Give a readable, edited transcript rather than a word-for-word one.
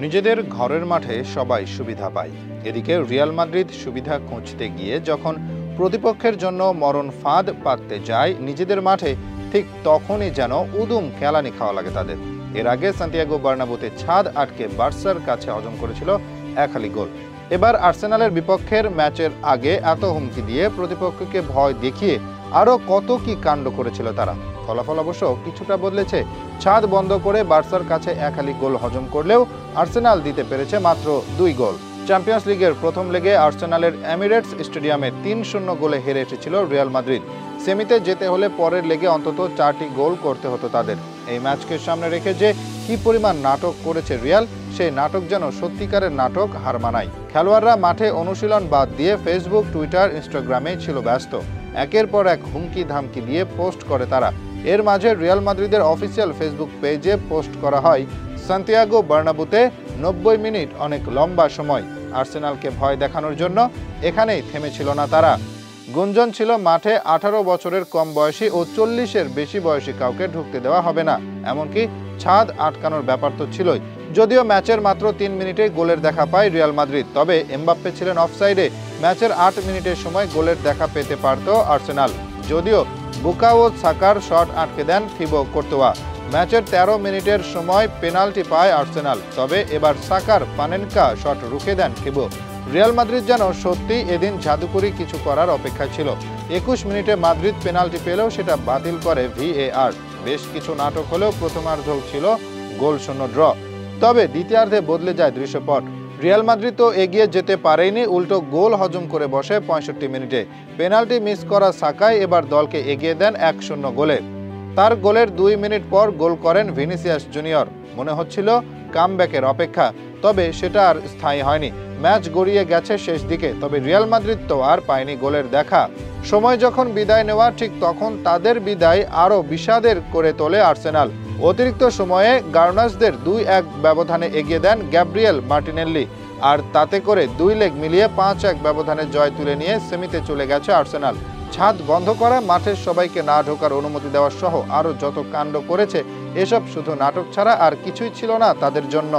নিজেদের ঘরের মাঠে সবাই সুবিধা পায়। এদিকে রিয়াল মাদ্রিদ সুবিধা খুঁজতে গিয়ে যখন প্রতিপক্ষের জন্য মরণ ফাঁদ পাততে যায় নিজেদের মাঠে, ঠিক তখনই যেন উদুম কেলানি খাওয়া লাগে তাদের। এর আগে সান্তিয়াগো বার্নাব্যুতে ছাদ আটকে বার্সার কাছে হজম করেছিল একালি গোল। এবার আর্সেনালের বিপক্ষের ম্যাচের আগে এত হুমকি দিয়ে প্রতিপক্ষকে ভয় দেখিয়ে আরও কত কি কাণ্ড করেছিল তারা। ফলাফল অবশ্য কিছুটা বদলেছে। ছাদ বন্ধ করে বার্সার কাছে একালি গোল হজম করলেও আর্সেনাল দিতে পেরেছে মাত্র 2 গোল। চ্যাম্পিয়ন্স লিগের প্রথম লেগে আর্সেনালের এমিরেটস স্টেডিয়ামে 3-0 গোলে হেরে এসেছিল রিয়াল মাদ্রিদ। সেমিতে যেতে হলে পরের লেগে অন্তত 4টি গোল করতে হতো তাদের। এই ম্যাচকে সামনে রেখে যে কি পরিমাণ নাটক করেছে রিয়াল, সেই নাটক যেন সত্যিকারের নাটক হার মানায়। খেলোয়াড়রা মাঠে অনুশীলন বাদ দিয়ে ফেসবুক, টুইটার, ইনস্টাগ্রামে ছিল ব্যস্ত। একের পর এক হুমকি ধামকি দিয়ে পোস্ট করে তারা। এর মাঝে রিয়াল মাদ্রিদের অফিসিয়াল ফেসবুক পেজে পোস্ট করা হয়, সান্তিয়াগো বার্নাব্যুতে 90 মিনিট অনেক লম্বা সময়। আর্সেনালকে ভয় দেখানোর জন্য এখানেই থেমেছিল না তারা। গুঞ্জন ছিল মাঠে 18 বছরের কম বয়সী ও 40-এর বেশি বয়সী কাউকে ঢুকতে দেওয়া হবে না। এমনকি ছাদ আটকানোর ব্যাপার তো ছিলই। যদিও ম্যাচের মাত্র 3 মিনিটে গোলের দেখা পায় রিয়াল মাদ্রিদ, তবে এমবাপ্পে ছিলেন অফসাইডে। ম্যাচের 8 মিনিটের সময় গোলের দেখা পেতে পারত আর্সেনাল, যদিও বুকাও সাকার শট আটকে দেন থিবো কর্তোয়া। ম্যাচের 13 মিনিটের সময় পেনাল্টি পায় আর্সেনাল, তবে এবার সাকার পানেনকা শট রুখে দেন থিবো। রিয়াল মাদ্রিদ যেন সত্যি এদিন জাদুকরি কিছু করার অপেক্ষায় ছিল। 21 মিনিটে মাদ্রিদ পেনাল্টি পেলেও সেটা বাতিল করে VAR। বেশ কিছু নাটক হলেও প্রথমার্ধ ছিল গোলশূন্য ড্র। তবে দ্বিতীয়ার্ধে বদলে যায় দৃশ্যপট। রিয়াল মাদ্রিদ তো এগিয়ে যেতে পারেনি, উল্টো গোল হজম করে বসে 65 মিনিটে। পেনাল্টি মিস করা সাকাই এবার দলকে এগিয়ে দেন 1-0 গোলে। তার গোলের 2 মিনিট পর গোল করেন ভিনিসিয়াস জুনিয়র। মনে হচ্ছিল কামব্যাকের অপেক্ষা, তবে সেটা আর স্থায়ী হয়নি। ম্যাচ গড়িয়ে গেছে শেষ দিকে, তবে রিয়াল মাদ্রিদ তো আর পায়নি গোলের দেখা। সময় যখন বিদায় নেওয়া, ঠিক তখন তাদের বিদায় আরও বিষাদের করে তোলে আর্সেনাল। অতিরিক্ত সময়ে গার্নার্সদের 2-1 ব্যবধানে এগিয়ে দেন গ্যাব্রিয়েল মার্টিনেল্লি, আর তাতে করে 2 লেগ মিলিয়ে 5-1 ব্যবধানে জয় তুলে নিয়ে সেমিতে চলে গেছে আর্সেনাল। ছাদ বন্ধ করা, মাঠের সবাইকে না ঢোকার অনুমতি দেওয়া সহ আরও যত কাণ্ড করেছে, এসব শুধু নাটক ছাড়া আর কিছুই ছিল না তাদের জন্য।